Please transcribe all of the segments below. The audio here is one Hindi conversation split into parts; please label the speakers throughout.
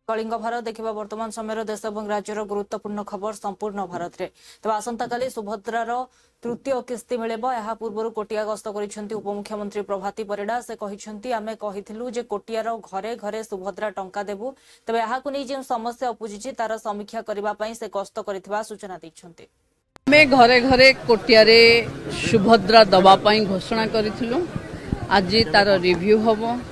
Speaker 1: कलिंग भारत देखा वर्तमान समय देश और राज्यर गुरुत्वपूर्ण खबर संपूर्ण भारत में तेज आसंता काली सुभद्रार तृतीय किस्ती मिले यह पूर्व कोटिया गस्त कर उपमुख्यमंत्री प्रभाती परिड़ा से कहते आम कहूँ कोटियार घरे घरे सुभद्रा टंका देवु तेज यहाँ जो समस्या उपुजी तार समीक्षा करने से गस्त कर सूचना देते
Speaker 2: घरे घरे कोटियारे सुभद्रा दवापाई घोषणा करूँ आज तार रिव्यू हम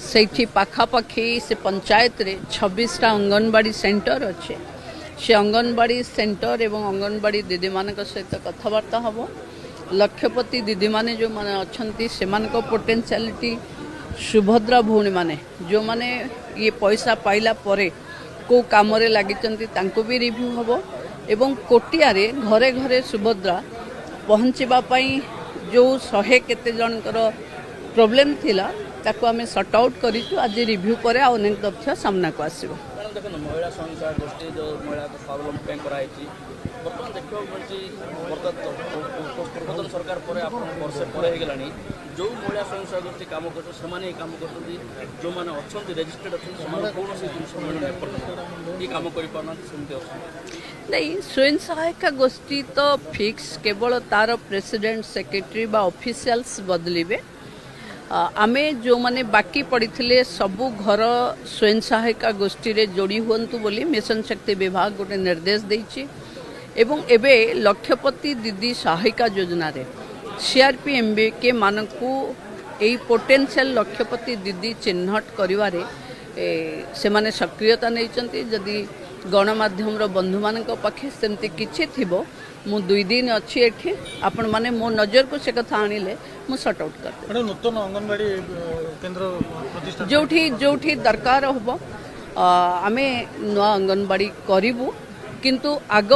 Speaker 2: से पाखापाखि से पंचायत रे 26टा अंगनवाड़ी सेंटर अच्छे से अंगनवाड़ी सेंटर एवं अंगनवाड़ी दीदी मान सहित कथबार्ता हम लक्षपति दीदी माने जो माने अच्छी से पोटेंशियलिटी सुभद्रा भौणी माने जो माने ये पैसा पाइला परे को काम रे लगी भी रिव्यू हम एवं कोटियारे घरे घरे सुभद्रा पहुँचवाई जो 100 केते जनकर प्रोब्लेम थिला ताको आमे सॉर्ट आउट करिछु आज रिव्यू करे अनेक तथ्य सामना को आसीबो
Speaker 3: देखो महिला संस्था गोष्ठी जो महिला को स्वावलंबी बैंक कराई बर्तमान देखो पूर्वतन सरकार पर वर्ष पर जो महिला संस्था गोष्ठी काम कर काम कर जो मैंने अच्छा रेजिस्टर्ड अच्छा कौन से जिन काम कर
Speaker 2: नहीं स्वयं सहायिका गोष्ठी तो फिक्स केवल तार प्रेसिडेंट सेक्रेटरी बा ऑफिशियल्स बदलिबे आमे जो माने बाकी पड़े सबू घर स्वयं सहायिका गोष्ठी रे जोड़ी हुंतु बोली मिशन शक्ति विभाग गोटे निर्देश देछि एवं एबे लक्षपति दीदी सहायिका योजना रे सीआरपीएमबी के मानकू एई पोटेंशियल लक्षपति दीदी चिन्हट करिवारे से माने सक्रियता नैचंती जदि गणमाध्यम बंधु मान पाखे सेमती किछि थिबो मु 2 दिन अच्छी एठी आपण माने मो नजर को से कथा आनिले मु सॉर्ट आउट कर
Speaker 4: नूतन अंगनवाड़ी केंद्र प्रतिष्ठा
Speaker 2: जोठी दरकार होबो आमे नवा अंगनवाड़ी करिवु किंतु आग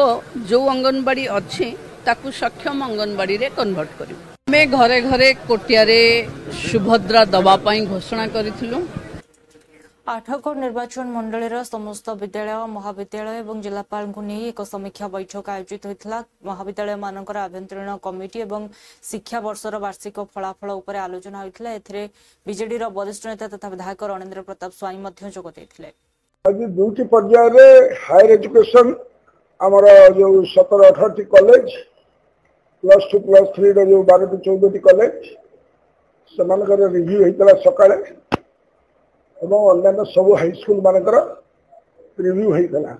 Speaker 2: जो अंगनवाड़ी अच्छी ताकू सक्षम अंगनवाड़ी रे कन्वर्ट करिवु मैं घरे घरे कोटियारे सुभद्रा दवा पाई घोषणा करिथिलु
Speaker 1: आठगड़ निर्वाचन मंडल समस्त विद्यालय महाविद्यालय और जिलापाल को नहीं एक समीक्षा बैठक आयोजित होता महाविद्यालय मानकर आभ्यंतरीण कमिटी और शिक्षा वर्षर वार्षिक फलाफल उपर आलोचना होता है बीजेडी वरिष्ठ नेता तथा विधायक रणेंद्र प्रताप स्वाई जोगदेते
Speaker 5: आज दुटी पर्यायर हायर एजुकेशन आमर जो 17-18 कॉलेज +2 +3 जो 12-14 कॉलेज से रिव्यू होता सकाळे एवं अन्य सब हाईस्कूल मानकर रिव्यू होता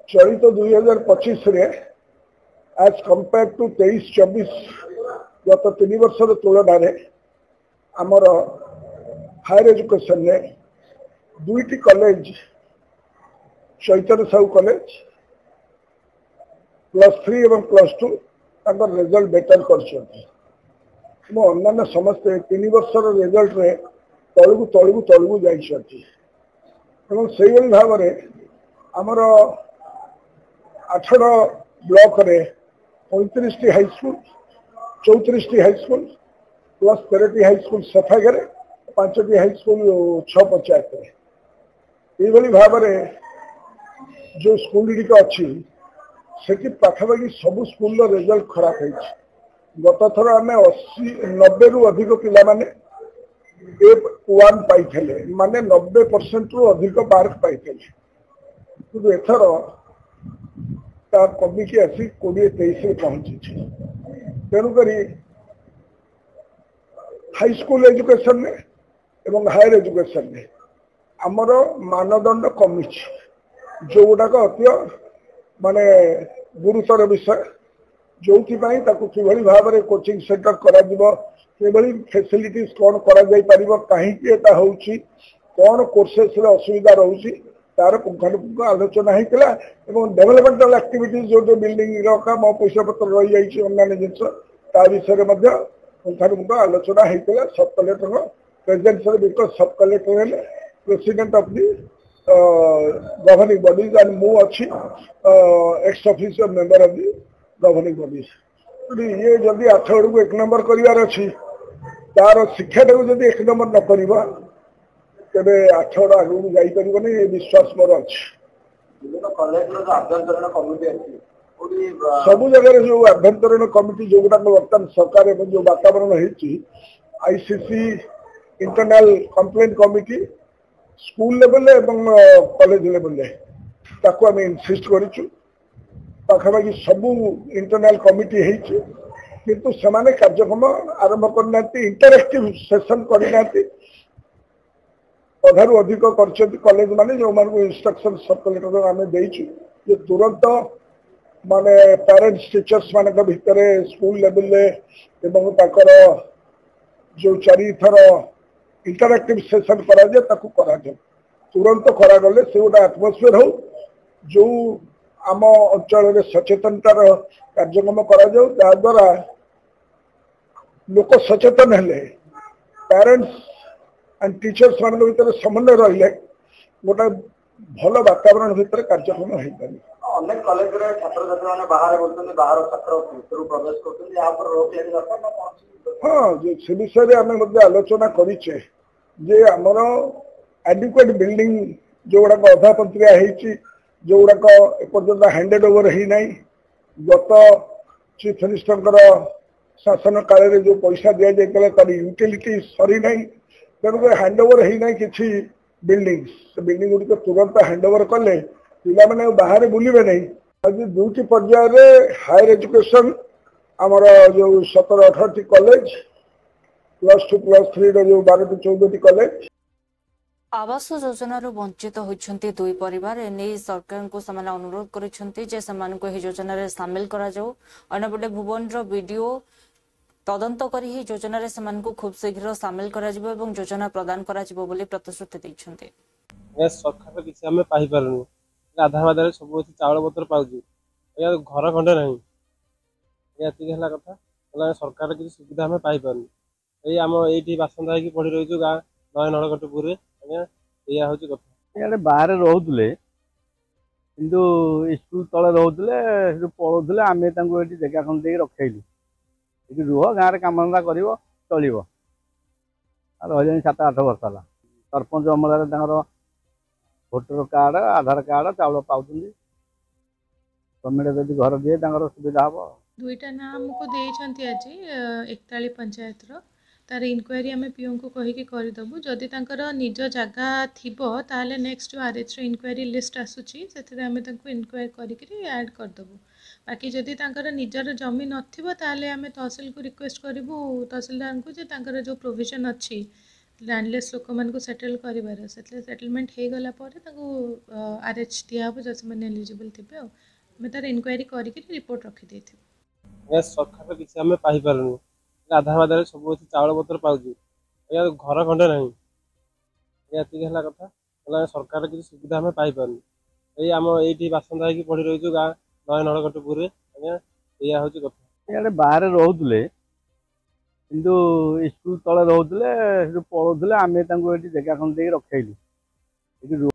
Speaker 5: चलित 2025 एज कंपेयर टू 23-24 गत 3 वर्ष तुलन आमर हायर एजुकेशन ने 2टी कॉलेज चैतन्य साहू कॉलेज +3 एवं +2 रिजल्ट बेटर कर अन्य समस्ते 3 वर्षर रिजल्ट रे तलू तलू तलू जाती भाव में आमर 8 ब्लॉक रे 35 हाईस्कूल 34 हाईस्कूल +13 हाईस्कूल सफागर 5टी हाईस्कूल 6 पंचायत ये भाव में जो स्कूल गुड़िक अच्छी से पाखापाखि सब स्कूल रिजल्ट खराब है गत थर आम 80-90 रु अधिक पिला माने A1 पाई माने 90% रु अधिक मार्क पाई कि एथर कमिटी आसी 20-23 पहुंची तेणुक हाईस्कूल एजुकेशन ने एवं हायर एजुकेशन ने आमर मानदंड कमी जो गुड़ाक अति माने गुरुतर विषय जो कि भाव में कोचिंग सेंटर करा फैसिलिटीज कौन कहीं होची कौन कोर्सेस असुविधा रोचे तार पुंखानुपुंख आलोचना होता डेवलपमेंटल एक्टिविटीज जो जो बिल्डिंग काम पैसा पत्र रही जाइए अन्य जिनस विषय में पुंखानुपुंख आलोचना होता सब कलेक्टर प्रेजेंस बिकज सब कलेक्टर है president of the governing bodies and मु अच्छी x official member of the governing bodies ये जदि 8 को 1 नंबर करार अच्छी तार शिक्षा जब 1 नंबर न कर तेरे 8 आगे जापर विश्वास मोर अच्छी सब जगह जो आभ्यंतरीण कमिटी जो गुड़ा बर्तमान सरकार जो वातावरण होती ICC internal complaint committee school level एवं कॉलेज लेवल ताको आम इनसिस्ट करूँ पाखापाखि सबू इंटरनल कमिटी है किंतु से कार्यक्रम आरंभ करना इंटरएक्टिव सेशन करना अधारू अधिक कर कॉलेज माने जो मान इंस्ट्रक्शन सब कलेक्टर आम देचु तुरंत माने पेरेंट्स टीचर्स मान भितर स्कूल लेवल एवं जो चारिथर इंटरएक्टिव सेशन करा तुरंत करागले से गोटे आटमोस्फियर हो जो आम अंचल सचेतनतार कार्यक्रम करा लोक सचेतन हेले पेरेंट्स एंड टीचर्स मान भीतर समन्वय रहिले गोटे भल वातावरण भितर कार्यक्रम हो पारे।
Speaker 6: अनेक कॉलेज छात्र छात्री मैंने बाहर बोलते बाहर छात्र भितर प्रवेश कर रोक लगे
Speaker 5: हाँ से विषय आम आलोचना करें जे आमर एडिक्वेट बिल्डिंग जो गुड़ाक अधा पंत्रिया जो गुड़ाक एपर्तंत हैंडेड ओवर होना गत चीफ मिनिस्टर शासन काल जो पैसा दि जाता तार यूटिलिटी सरी ना तेणुक हैंड ओवर होना कि बिल्डिंग से बिल्डिंग गुड़िक तुरंत हैंड ओवर कले पिला मैंने बाहर बुलवे नहीं आज दुईटी पर्यायर हायर एजुकेशन आमर जो 17-18 कॉलेज +2 +3 जो 12-14 कॉलेज
Speaker 1: आवास योजन वंचित होती दुई परिवार एने सरकार को समान अनुरोध कर योजन सामिल करपटे भुवन वीडियो तदंत कर योजन खूब शीघ्र सामिल कर योजना प्रदान प्रतिश्रुति देते
Speaker 7: सरकार किसी आम पाइपारूँ आधार बाधार सब चाउल पत्र पाऊँ घर खंडे ना ये कथा सरकार किसी सुविधा आम पाइपारूँ ये आम ये बासंदा हो पढ़ी रही गाँ नय नड़कटपुर या हूँ कथा
Speaker 8: इे बाहर रोले किंतु स्कूल तले रोले पढ़ुले आम ये जगह खंडे रखेलु ये रुह गाँव कमधंदा कर चलो रही 7-8 वर्ष है सरपंच अमल भोटर कार्ड आधार कार्ड चाउल पाँच गवर्नमेंट जब घर दिए सुविधा हम
Speaker 9: दुईटा ना आमको देती आज 41 पंचायत तार इनक्वारी आम पीओ को कहीकि करदेबू जदि निज जगह थीबो ताले नेक्स्ट जो आरएच इनक्वारी लिस्ट आसूची से आम इनक्वारी करी ऐड करदेबू बाकी जदि निजर जमी नथिबो ताले आम तहसिल को रिक्वेस्ट करूँ तहसिलदार को जे जो प्रोविजन अच्छी लैंडलेस लोक मान सेटल कर सेटलमेंट हो गला आरएच दिहब जो से एलिजिबल थे आम तार इनक्वारी करके रिपोर्ट रखी
Speaker 7: सरकार किसी आम पाइपारूँ आधार बाधार सब चाउल पत्र पाऊँ घर खंडे ना ये कथा सरकार किसी सुविधा आम पाइपारूँ ये आम ये बासंदा हो पढ़ी रही गाँ नय नड़कटपुर या हूँ कथा
Speaker 8: इे बाहर रोले किंतु स्कूल तले रोले पढ़ुले आम ये जगह खंडे रखेलु
Speaker 1: तेज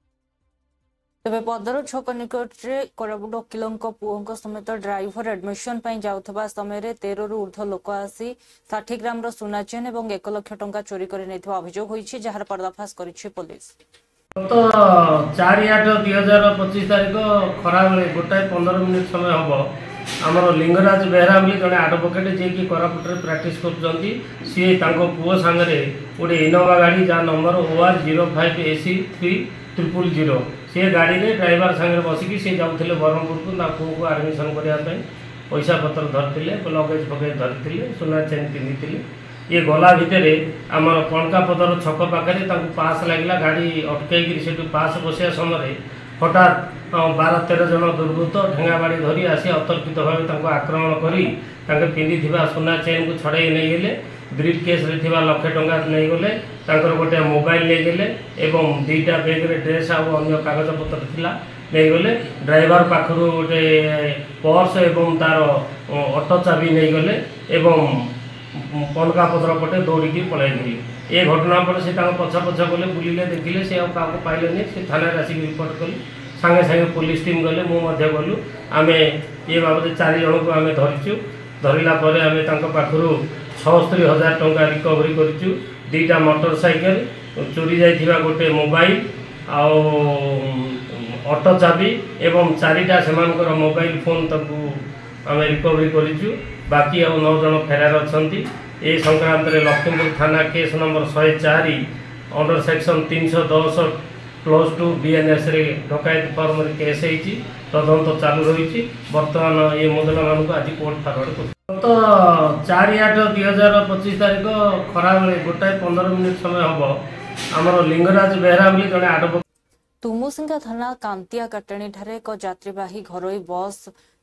Speaker 1: पदर छक निकट में कोरापुट वकिलों पुओं समेत ड्राइवर एडमिशन जाऊा समय 13 रु ऊर्ध्व लोक आसी 60 ग्राम सुना चेन और 1 लाख टंका चोरी कर अभियोग होती जार पर्दाफाश कर पुलिस
Speaker 10: गत 4/8/2025 तारीख खरा बेले 1:15 मिनिट समय हम आमर लिंगराज बेहरा बोली जड़े आडभोकेट जी कि कोरापुट प्राक्टिस कर सी पुओ सांगे गोटे इनोवा गाड़ी जहाँ नंबर OR05 AC 3000 सी गाड़ी में ड्राइवर सांगे बसिकी सी जाऊे ब्रह्मपुर को पुओ को आडमिशन करने पैसा पतर धरते लगेज फगेज धरते सुना चेन पिंधि ये गला भितर आमर कणकापदर छक पाखे पास लगे गाड़ी अटकई पास बसिया समय हठात 12-13 जन दुर्बृत्त ठेंगा बाड़ी धरी आसी अतर्कित भाव आक्रमण कर पिंधि सुना चेन को छड़े नहीं गले ब्रीफ केस रे 1,00,000 टंका नहीं गले गोटे मोबाइल नहीं गले एवं 2टा बैग रे ड्रेस और अन्य कागज पत्र थिला नहीं गले ड्राइवर पाखरु गोटे पर्स एवं तार ऑटो चाबी नहीं गले एवं कनकापदर पटे दौड़ी पलैगले ये घटना पर से पछा पछा गले बुलिले देखिले से क्या पाइले से थाना आसिक रिपोर्ट कले सांगे सांगे पुलिस टीम गले मुझे गलु आम ये बाबद 4 जन को आम धरीचु धरला आम पाखरु 76,000 टंका रिकवरी करूँ 2टा मोटरसाइकेल चोरी जाइथिबा गोटे मोबाइल ऑटो चाबी एवं 4टा सेमानकर मोबाइल फोन तक आम रिकवरी करूँ बाकी 9 जन फेरार अच्छा ये संक्रांत लक्ष्मीपुर थाना case number 104 under section 310 +2 BNS रे डकायत फॉर्म रे केस होईची तदंत चालू रही। बर्तमान ये मुद्दा मानक आज कोर्ट फॉरवर्ड कर तो 4/8/2025 तारिख खरा बेले 1:15 समय हम आमर लिंगराज बेहरा बोली जड़े आडभोकेट
Speaker 1: तुमुसिंगा थाना कांतिया काटणी ठारे एक यात्रीवाही घरोई बस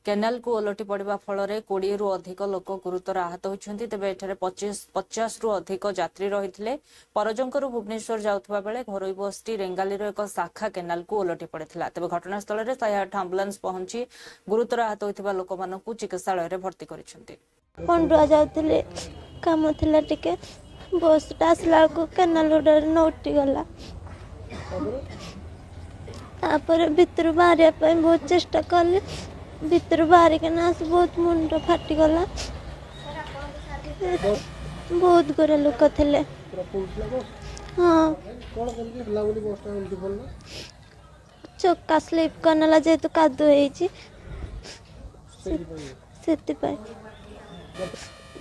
Speaker 1: केनाल को ओलटी पड़ा फल 20 रु अधिक लोक गुरुतर आहत होती। तेज एठारे 50 रु अधिक यात्री रही परजंकरू भुवनेश्वर जाउथबा बेले घरोई बसटी रेंगाली एक शाखा केनाल को ओलटी पड़ा। तेज घटनास्थल में 108 आंबुलांस पहुंची गुरुतर आहत होता लोक मानू चिकित्सालय में भर्ती कर
Speaker 11: काम थिला टिके बसटा आसला को केनाल उडर नोटी गला तापर भितर बाहरिया बहुत चेष्टा कले भितर बाहर के ना बहुत मुंड फाटी गला बहुत गोरे लोक थे। हाँ चक्का स्लीप करना जेहेतु कादु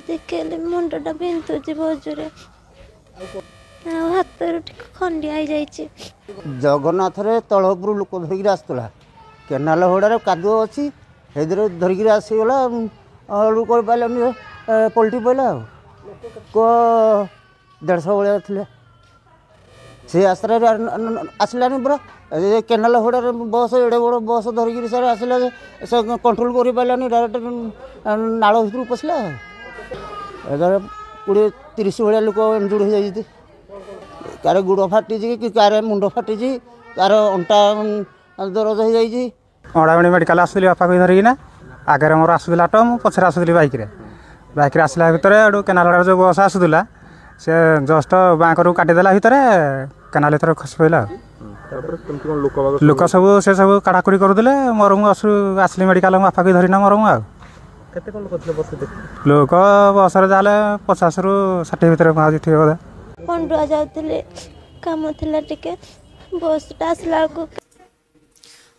Speaker 11: देखे मुंडटा बिंधुची बहुत जोरे हाथ खंडिया
Speaker 12: जगन्नाथ रे तलपुर लोक धरिक आसला केनाल होड़े कादुଅ अच्छी से धरिक आसीगला लोक पाइलानी पलटि पड़ा को 150 भाया थे से आश्रय आसलानी पूरा केनाल होड़े बस एड़े बड़ बस धरिक सर आसला से कंट्रोल कर पारानी डायरेक्ट नाल भर पशला 20-30 भाया लोक इंजुर्ड हो जाती कार गुड़ फाटी कि कार मुंड फाटी कार अंटा दरज हो जाइए
Speaker 13: अड़ामणी मेडिकल आसुली बापा को धरिकिना आगे मोर आसूला ऑटो मु पछरे आसुली बाइक आसला भितर केनाल जो बस आसूला से जस्ट बाँक रू काटिदेला भितर केनाल थर खसी पड़ा लोक सब से सब काढ़ाकुड़ी करुले मोर मुझे आसली मेडिकल बापा को धरिना मोर मु लोक बस जाले 50 ରୁ 60 भितर पहुँची थे बोधे
Speaker 11: पंडुआ जाउतले काम थिला टिके बसटा आसला को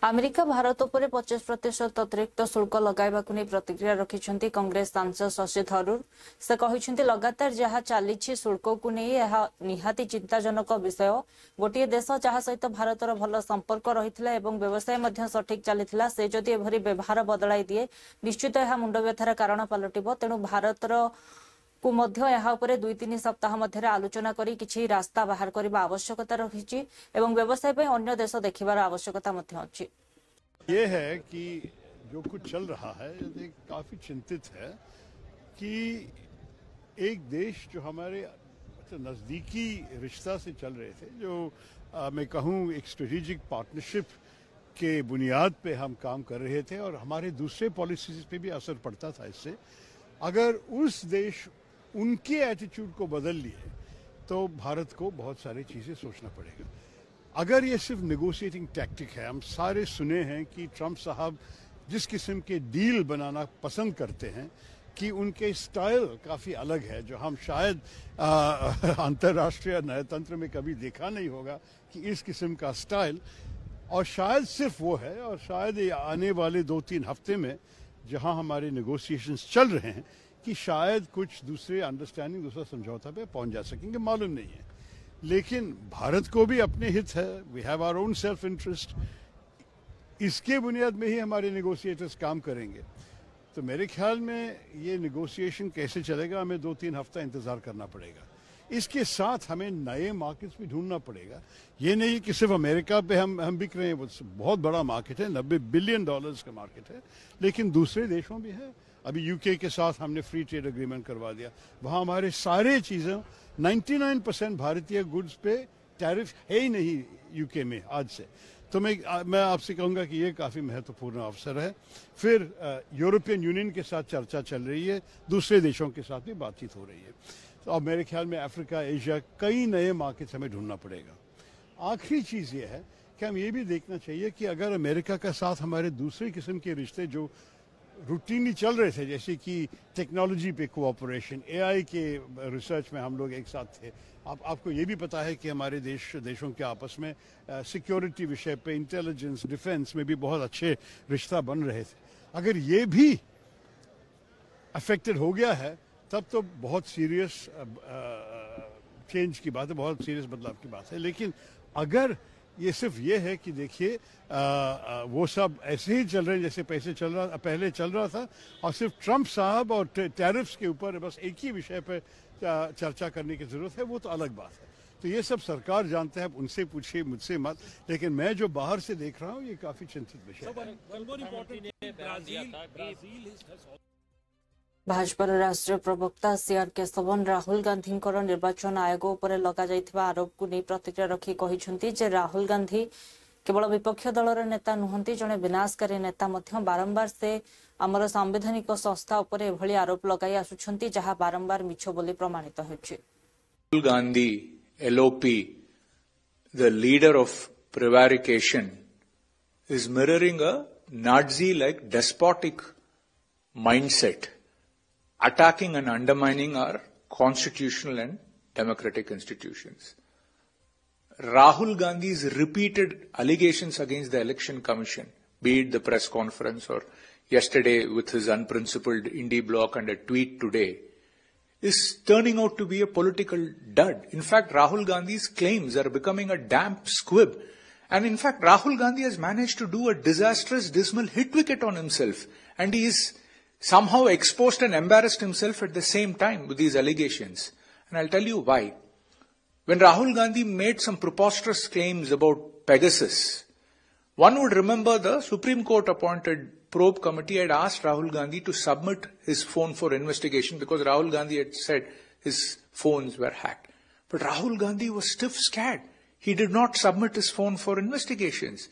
Speaker 1: अमेरिका भारत उपर 50% अतिरिक्त शुल्क लगाइबा को नहीं प्रतिक्रिया रखिछंती कांग्रेस सांसद शशि थरूर। से कहिछंती लगातार जहाँ चली शुल्क को नहीं यह निहाती चिंताजनक विषय। गोटे देश जहाँ सहित भारतर भल संपर्क रही एवं व्यवसाय मध्य सठिक चली से जदि एभरी व्यवहार बदलाई दिए निश्चित यह मुंड व्यथार कारण पलटिब। तेणु भारतर को मध्य यहाँ उपरे 2-3 सप्ताह मध्य आलोचना करी किछि रास्ता बाहर करबा आवश्यकता रही एवं व्यवसाय पे अन्य देश देखिबार आवश्यकता मध्य अछि।
Speaker 14: ये है कि जो कुछ चल रहा है काफी चिंतित है कि एक देश जो हमारे नजदीकी रिश्ता से चल रहे थे जो मैं कहूँ एक स्ट्रेटेजिक पार्टनरशिप के बुनियाद पे हम काम कर रहे थे और हमारे दूसरे पॉलिसीज पे भी असर पड़ता था इससे अगर उस देश उनके एटीट्यूड को बदल लिए तो भारत को बहुत सारी चीज़ें सोचना पड़ेगा। अगर ये सिर्फ नेगोशिएटिंग टैक्टिक है हम सारे सुने हैं कि ट्रंप साहब जिस किस्म के डील बनाना पसंद करते हैं कि उनके स्टाइल काफ़ी अलग है जो हम शायद अंतर्राष्ट्रीय न्यायतंत्र में कभी देखा नहीं होगा कि इस किस्म का स्टाइल और शायद सिर्फ वो है और शायद ये आने वाले 2-3 हफ्ते में जहां हमारे नेगोशिएशंस चल रहे हैं कि शायद कुछ दूसरे अंडरस्टैंडिंग दूसरा समझौता पे पहुंच जा सकेंगे मालूम नहीं है। लेकिन भारत को भी अपने हित है we have our own self interest इसके बुनियाद में ही हमारे नेगोशिएटर्स काम करेंगे। तो मेरे ख्याल में ये नेगोशिएशन कैसे चलेगा हमें 2-3 हफ्ता इंतजार करना पड़ेगा। इसके साथ हमें नए मार्केट्स भी ढूंढना पड़ेगा। ये नहीं कि सिर्फ अमेरिका पे हम बिक रहे हैं वो बहुत बड़ा मार्केट है $90 बिलियन का मार्केट है लेकिन दूसरे देशों भी है। अभी यूके के साथ हमने फ्री ट्रेड एग्रीमेंट करवा दिया वहाँ हमारे सारे चीज़ें 99% भारतीय गुड्स पे टैरिफ है ही नहीं यूके में आज से। तो मैं आपसे कहूँगा कि ये काफ़ी महत्वपूर्ण अवसर है। फिर यूरोपियन यूनियन के साथ चर्चा चल रही है दूसरे देशों के साथ भी बातचीत हो रही है। तो अब मेरे ख्याल में अफ्रीका एशिया कई नए मार्केट्स हमें ढूंढना पड़ेगा। आखिरी चीज़ ये है कि हम ये भी देखना चाहिए कि अगर अमेरिका का साथ हमारे दूसरे किस्म के रिश्ते जो रूटीनली चल रहे थे जैसे कि टेक्नोलॉजी पे कोऑपरेशन एआई के रिसर्च में हम लोग एक साथ थे आपको ये भी पता है कि हमारे देशों के आपस में सिक्योरिटी विषय पे इंटेलिजेंस डिफेंस में भी बहुत अच्छे रिश्ता बन रहे थे। अगर ये भी अफेक्टेड हो गया है तब तो बहुत सीरियस चेंज की बात है बहुत सीरियस बदलाव की बात है। लेकिन अगर ये सिर्फ ये है कि देखिए वो सब ऐसे ही चल रहे हैं जैसे पहले चल रहा था, और सिर्फ ट्रंप साहब और टैरिफ्स के ऊपर बस एक ही विषय पर चर्चा करने की जरूरत है, वो तो अलग बात है। तो ये सब सरकार जानते हैं, उनसे पूछिए, मुझसे मत। लेकिन मैं जो बाहर से देख रहा हूँ ये काफी चिंतित विषय है।
Speaker 1: भाजपार राष्ट्रीय प्रवक्ता सीआर केशवन राहुल गांधी निर्वाचन आयोग उपर लग आरोप को नहीं प्रतिक्रिया रखी कहिसेंति जे राहुल गांधी केवल विपक्ष दलर नेता नुहंती, जड़े विनाशकारी नेता मध्य बारंबार से आमर संवैधानिक संस्था उपर एभली आरोप लगाई आसुछंती जहां बारंबार मिछ बोली प्रमाणित होछि।
Speaker 15: Rahul Gandhi LOP, the leader of prevarication, is mirroring a Nazi-like despotic mindset, attacking and undermining our constitutional and democratic institutions. Rahul Gandhi's repeated allegations against the Election Commission, be it the press conference or yesterday with his unprincipled indie block and a tweet today, is turning out to be a political dud. In fact, Rahul Gandhi's claims are becoming a damp squib. And in fact, Rahul Gandhi has managed to do a disastrous, dismal hit wicket on himself. And he is somehow exposed and embarrassed himself at the same time with these allegations. And I'll tell you why. When Rahul Gandhi made some preposterous claims about Pegasus, one would remember the Supreme Court appointed probe committee had asked Rahul Gandhi to submit his phone for investigation because Rahul Gandhi had said his phones were hacked. But Rahul Gandhi was stiff scared. He did not submit his phone for investigations.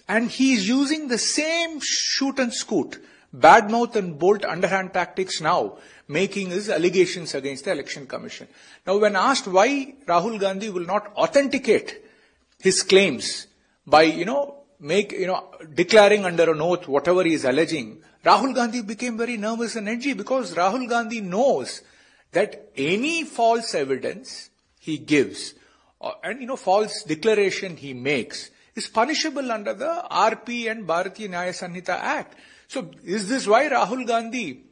Speaker 15: And he is using the same shoot and scoot, badmouth and bolt underhand tactics now, making his allegations against the Election Commission. Now, when asked why Rahul Gandhi will not authenticate his claims by, declaring under an oath whatever he is alleging, Rahul Gandhi became very nervous and edgy because Rahul Gandhi knows that any false evidence he gives and false declaration he makes is punishable under the RP and Bharatiya Nyaya Sanhita Act. So is this why Rahul Gandhi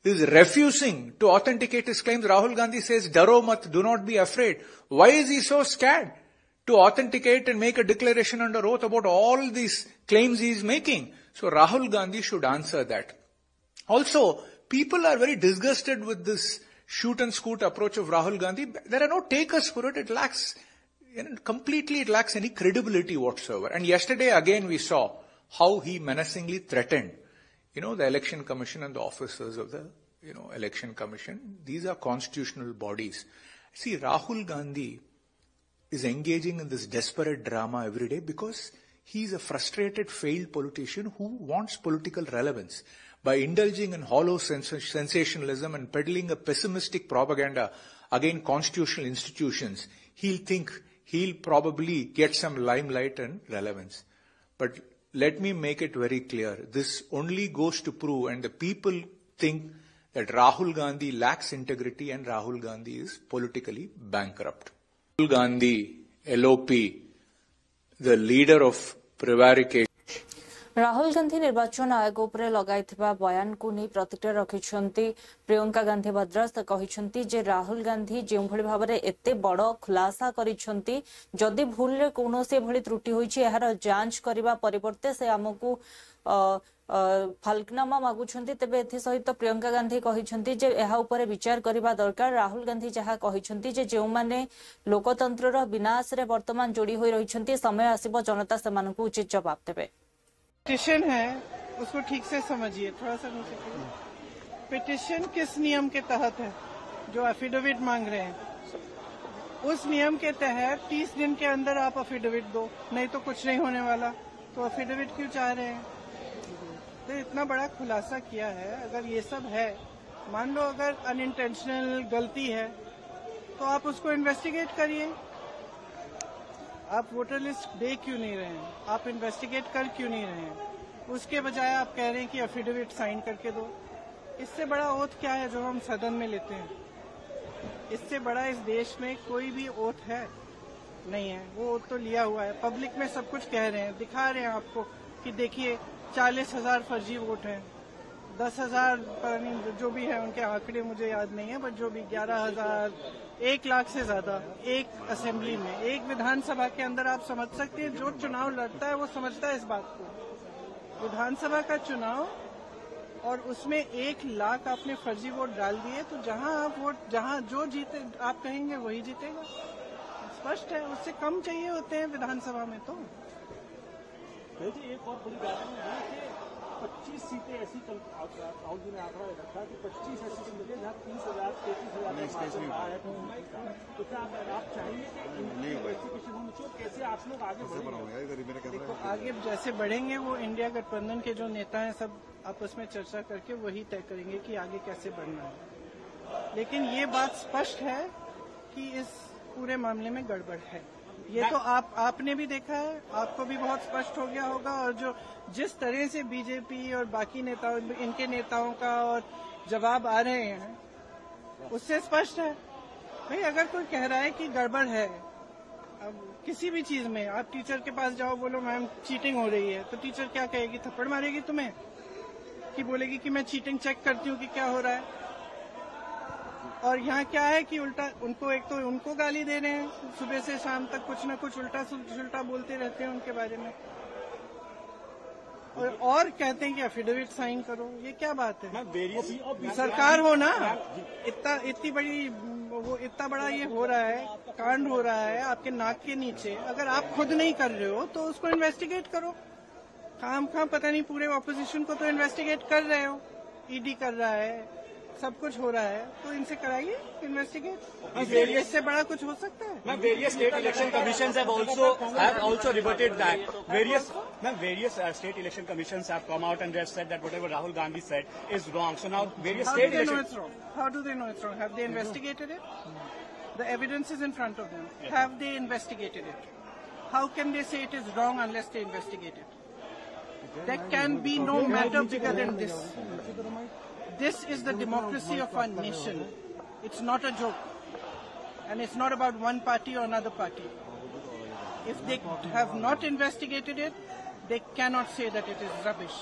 Speaker 15: is refusing to authenticate his claims? Rahul Gandhi says, "Daro mat, do not be afraid." Why is he so scared to authenticate and make a declaration under oath about all these claims he is making? So Rahul Gandhi should answer that. Also, people are very disgusted with this shoot and scoot approach of Rahul Gandhi. There are no takers for it. It lacks, completely it lacks any credibility whatsoever. And yesterday again we saw how he menacingly threatened, the Election Commission and the officers of the, Election Commission. These are constitutional bodies. See, Rahul Gandhi is engaging in this desperate drama every day because he's a frustrated, failed politician who wants political relevance. By indulging in hollow sensationalism and peddling a pessimistic propaganda against constitutional institutions, he'll think he'll probably get some limelight and relevance. But let me make it very clear. This only goes to prove, and the people think that Rahul Gandhi lacks integrity and Rahul Gandhi is politically bankrupt. Rahul Gandhi, LOP, the leader of prevarication.
Speaker 1: Rahul Gandhi निर्वाचन आयोग उपरे लगाइथिबा बयान को नहीं प्रतिक्रिया रखिछंती प्रियंका गांधी भद्रास कहिछंती जे राहुल गांधी जे भली भाबरे एते बड़ खुलासा करिछंती जदि भूल रे कोनोसे भली त्रुटि होईछि एहार जांच करिबा परिवर्ते से हमकु फाल्कनामा मागुछंती तेबे एथि सहित प्रियंका गांधी कहिछंती जे एहा उपरे विचार करिबा दरकार। राहुल गांधी जहा कहिछंती जे जेउ माने लोकतंत्रर विनाश रे वर्तमान जोड़ी होई रहिछंती समय आसीबो जनता सेमानकु उचित जवाब देबे।
Speaker 16: पिटिशन है उसको ठीक से समझिए, थोड़ा सा पिटिशन किस नियम के तहत है जो एफिडेविट मांग रहे हैं, उस नियम के तहत 30 दिन के अंदर आप एफिडेविट दो, नहीं तो कुछ नहीं होने वाला। तो एफिडेविट क्यों चाह रहे हैं? तो इतना बड़ा खुलासा किया है, अगर ये सब है, मान लो अगर अनइंटेंशनल गलती है तो आप उसको इन्वेस्टिगेट करिए। आप वोटर लिस्ट दे क्यों नहीं रहे हैं? आप इन्वेस्टिगेट कर क्यों नहीं रहे हैं? उसके बजाय आप कह रहे हैं कि एफिडेविट साइन करके दो। इससे बड़ा ओथ क्या है जो हम सदन में लेते हैं? इससे बड़ा इस देश में कोई भी ओथ है नहीं है। वो ओथ तो लिया हुआ है, पब्लिक में सब कुछ कह रहे हैं, दिखा रहे हैं आपको कि देखिए 40,000 फर्जी वोट हैं, 10,000 जो भी है उनके आंकड़े मुझे याद नहीं है, बट जो भी 11,000 1 लाख से ज्यादा एक असेंबली में, एक विधानसभा के अंदर आप समझ सकते हैं जो चुनाव लड़ता है वो समझता है इस बात को। विधानसभा का चुनाव और उसमें 1 लाख आपने फर्जी वोट डाल दिए, तो जहां आप वोट जहां जो जीते आप कहेंगे वही जीतेगा, स्पष्ट है। उससे कम चाहिए होते हैं विधानसभा में। तो
Speaker 4: एक और बड़ी बात है कि 25 सीटें ऐसी राहुल जी ने आंकड़ा रखा कि 25 ऐसी सीटें मिले जहाँ 30,000 33,000 रहा है। तो क्या आप चाहेंगे कि कैसे आप लोग आगे बढ़ेंगे?
Speaker 16: देखो, आगे जैसे बढ़ेंगे वो इंडिया गठबंधन के जो नेता हैं सब आपस में चर्चा करके वही तय करेंगे कि आगे कैसे बढ़ना है। लेकिन ये बात स्पष्ट है कि इस पूरे मामले में गड़बड़ है। ये तो आपने भी देखा है, आपको भी बहुत स्पष्ट हो गया होगा। और जो जिस तरह से बीजेपी और बाकी नेताओं, इनके नेताओं का और जवाब आ रहे हैं उससे स्पष्ट है। भाई अगर कोई कह रहा है कि गड़बड़ है, अब किसी भी चीज में आप टीचर के पास जाओ, बोलो मैम चीटिंग हो रही है, तो टीचर क्या कहेगी? थप्पड़ मारेगी तुम्हें कि बोलेगी कि मैं चीटिंग चेक करती हूँ कि क्या हो रहा है। और यहाँ क्या है कि उल्टा उनको, एक तो उनको गाली दे रहे हैं, सुबह से शाम तक कुछ न कुछ उल्टा सुल्टा बोलते रहते हैं उनके बारे में, और कहते हैं कि एफिडेविट साइन करो। ये क्या बात है? सरकार हो ना, इतनी बड़ी वो इतना बड़ा ये हो रहा है, कांड हो रहा है आपके नाक के नीचे, अगर आप खुद नहीं कर रहे हो तो उसको इन्वेस्टिगेट करो। काम पता नहीं पूरे ऑपोजिशन को तो इन्वेस्टिगेट कर रहे हो, ईडी कर रहा है, सब कुछ हो रहा है, तो इनसे कराइए इन्वेस्टिगेट। इससे बड़ा कुछ हो सकता है?
Speaker 17: Various state election commissions have also reverted that. Various state election commissions have come out and they have said that whatever Rahul Gandhi said is wrong. So now various state elections.
Speaker 16: How do they know it's wrong? How do they know it's wrong? Have they investigated it? The evidence is in front of them. Have they investigated it? How can they say it is wrong unless they investigate it? There can be no matter bigger than this. This is the democracy of our nation. It's not a joke. And it's not about one party or another party. If they have not investigated it, they cannot say that it is rubbish.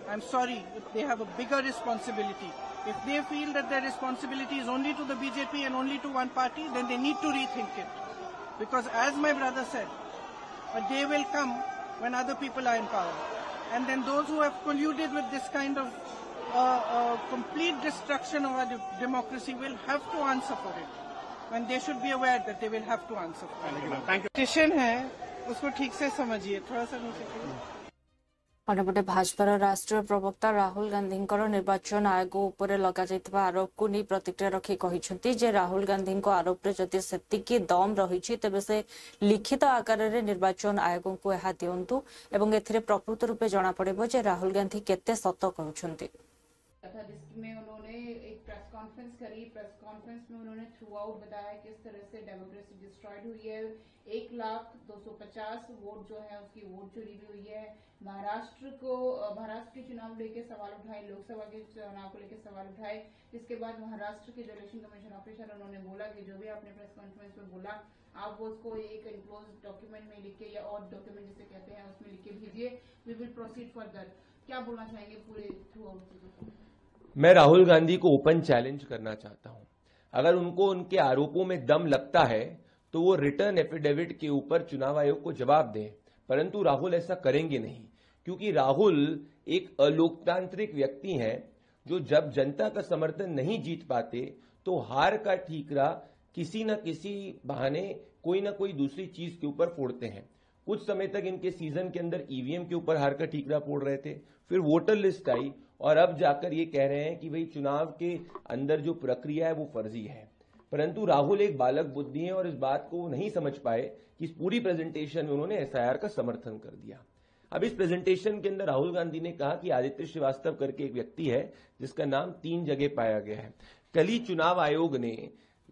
Speaker 16: I'm sorry, if they have a bigger responsibility. If they feel that their responsibility is only to the BJP and only to one party, then they need to rethink it. Because as my brother said, a day will come when other people are in power. And then those who have colluded with this kind of complete destruction of our democracy will have to answer for it. And they should be aware that they will have to answer for it.
Speaker 17: Thank you.
Speaker 16: Petition है, उसको ठीक से समझिए, थोड़ा सा नीचे करिए।
Speaker 1: अन्यपटे भाजपार राष्ट्रीय प्रवक्ता राहुल गांधी निर्वाचन आयोग उपर लगा आरोप को नहीं प्रतिक्रिया रखी कहते जे राहुल गांधी आरोप रे जदि सेतिकी दम रही तेबे से लिखित आकार रे निर्वाचन आयोग को यह दिंतु एवं एथिरे प्रकृत रूपे जना पड़िबो जे राहुल गांधी केते सत कहउछंती।
Speaker 18: तथा जिसमें उन्होंने एक प्रेस कॉन्फ्रेंस करी। प्रेस कॉन्फ्रेंस में उन्होंने थ्रू आउट बताया किस तरह से डेमोक्रेसी डिस्ट्रॉयड हुई है। 1,250 वोट जो है उसकी वोट चोरी भी हुई है। महाराष्ट्र के चुनाव लेके सवाल उठाए, लोकसभा के चुनाव को लेकर सवाल उठाए, जिसके बाद महाराष्ट्र के जो इलेक्शन कमीशन ऑफिसर उन्होंने बोला कि जो भी आपने प्रेस कॉन्फ्रेंस में बोला आप वो उसको एक एनक्लोज डॉक्यूमेंट में लिख के या और डॉक्यूमेंट जिसे कहते हैं उसमें लिख के भेजिए, वी विल प्रोसीड फर्दर। क्या बोलना चाहेंगे पूरे थ्रू आउट?
Speaker 19: मैं राहुल गांधी को ओपन चैलेंज करना चाहता हूं। अगर उनको उनके आरोपों में दम लगता है तो वो रिटर्न एफिडेविट के ऊपर चुनाव आयोग को जवाब दें, परंतु राहुल ऐसा करेंगे नहीं, क्योंकि राहुल एक अलोकतांत्रिक व्यक्ति हैं जो जब जनता का समर्थन नहीं जीत पाते तो हार का ठीकरा किसी न किसी बहाने कोई न कोई दूसरी चीज के ऊपर फोड़ते हैं। कुछ समय तक इनके सीजन के अंदर ईवीएम के ऊपर हार का ठीकरा फोड़ रहे थे, फिर वोटर लिस्ट आई और अब जाकर ये कह रहे हैं कि भाई चुनाव के अंदर जो प्रक्रिया है वो फर्जी है। परंतु राहुल एक बालक बुद्धि है और इस बात को नहीं समझ पाए कि इस पूरी प्रेजेंटेशन में उन्होंने एसआईआर का समर्थन कर दिया। अब इस प्रेजेंटेशन के अंदर राहुल गांधी ने कहा कि आदित्य श्रीवास्तव करके एक व्यक्ति है जिसका नाम 3 जगह पाया गया है। कल ही चुनाव आयोग ने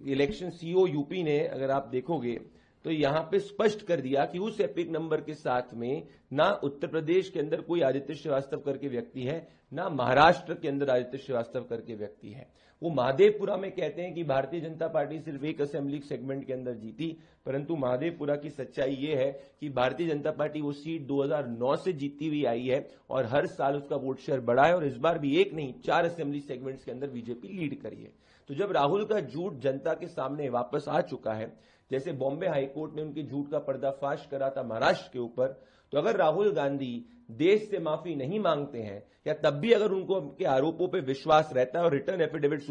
Speaker 19: इलेक्शन सीओ यूपी ने, अगर आप देखोगे तो यहाँ पे स्पष्ट कर दिया कि उस एपिक नंबर के साथ में ना उत्तर प्रदेश के अंदर कोई आदित्य श्रीवास्तव करके व्यक्ति है, ना महाराष्ट्र के अंदर आदित्य श्रीवास्तव करके व्यक्ति है। वो महादेवपुरा में कहते हैं कि भारतीय जनता पार्टी सिर्फ एक असेंबली सेगमेंट के अंदर जीती, परंतु महादेवपुरा की सच्चाई ये है कि भारतीय जनता पार्टी वो सीट 2009 से जीतती हुई आई है और हर साल उसका वोट शेयर बढ़ा है और इस बार भी एक नहीं 4 असेंबली सेगमेंट्स के अंदर बीजेपी लीड करी है। तो जब राहुल का झूठ जनता के सामने वापस आ चुका है, जैसे बॉम्बे हाईकोर्ट ने उनके झूठ का पर्दाफाश करा था महाराष्ट्र के ऊपर, तो अगर राहुल गांधी देश से माफी नहीं मांगते हैं या तब भी अगर उनको उनके आरोपों पे विश्वास रहता है और रिटर्न एफिडेविट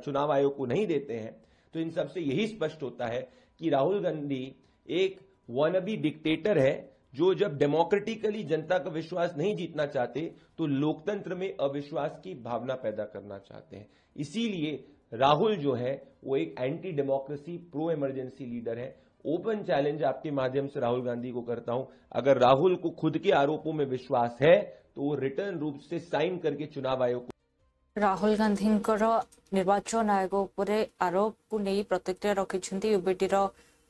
Speaker 19: चुनाव आयोग को नहीं देते हैं, तो इन सबसे यही स्पष्ट होता है कि राहुल गांधी एक वनबी डिक्टेटर है जो जब डेमोक्रेटिकली जनता का विश्वास नहीं जीतना चाहते तो लोकतंत्र में अविश्वास की भावना पैदा करना चाहते हैं। इसीलिए राहुल जो है वो एक anti democracy pro emergency leader है। ओपन चैलेंज आपके माध्यम से राहुल गांधी को करता हूं, अगर राहुल को खुद के आरोपों में विश्वास है तो वो रिटर्न रूप से साइन करके चुनाव आयोग को।
Speaker 1: राहुल गांधी निर्वाचन आयोग उपरे आरोप को नहीं प्रतिक्रिया रखिछन्ती यूबीटी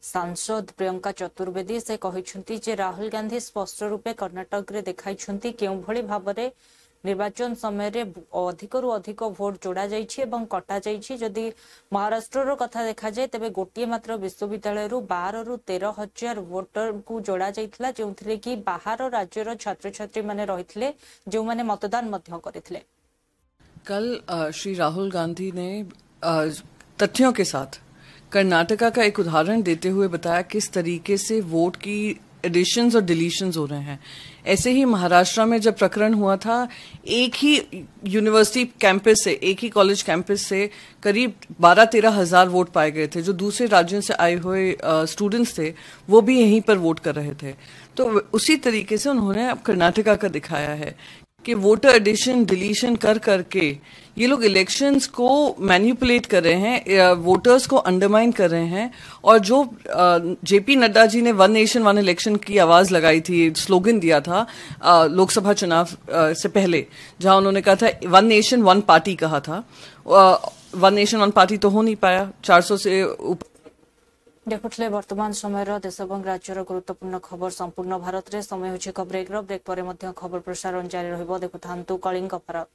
Speaker 1: सांसद प्रियंका चतुर्वेदी। से कहिछन्ती जे राहुल गांधी स्पष्ट रूपे कर्नाटक रे देखाइछन्ती केउ भली भाबरे निर्वाचन समय रे अधिकरु अधिक भोट जोड़ा जाइछि एवं कटा जाइछि। जदि महाराष्ट्र कथा देखा जाए तेबे गोटिए मात्र विश्वविद्यालय 12 रु 13,000 वोटर को जोड़ा जाइथिला, जेउथिले कि बाहर राज्यर छात्र छात्री माने रहिथिले जो माने मतदान मध्य करिथिले।
Speaker 20: कल श्री राहुल गांधी ने तथ्यों के साथ कर्नाटका का एक उदाहरण देते हुए बताया किस तरीके से वोट की एडिशंस और डिलीशंस हो रहे हैं। ऐसे ही महाराष्ट्र में जब प्रकरण हुआ था, एक ही यूनिवर्सिटी कैंपस से, एक ही कॉलेज कैंपस से करीब 12-13 हजार वोट पाए गए थे। जो दूसरे राज्यों से आए हुए स्टूडेंट्स थे वो भी यहीं पर वोट कर रहे थे। तो उसी तरीके से उन्होंने अब कर्नाटका का दिखाया है कि वोटर एडिशन डिलीशन कर करके ये लोग इलेक्शंस को मैनिपुलेट कर रहे हैं, वोटर्स को अंडरमाइन कर रहे हैं। और जो जेपी नड्डा जी ने वन नेशन वन इलेक्शन की आवाज लगाई थी, स्लोगन दिया था लोकसभा चुनाव से पहले, जहां उन्होंने कहा था वन नेशन वन पार्टी कहा था, वन नेशन वन पार्टी तो हो नहीं पाया। 400 से ऊपर
Speaker 1: देखुले वर्तमान समय देश और राज्यर गुरुत्वपूर्ण खबर संपूर्ण भारत में। समय होछि ब्रेक पर खबर प्रसारण जारी रहिबो। देखुथांतु कलिंग भारत।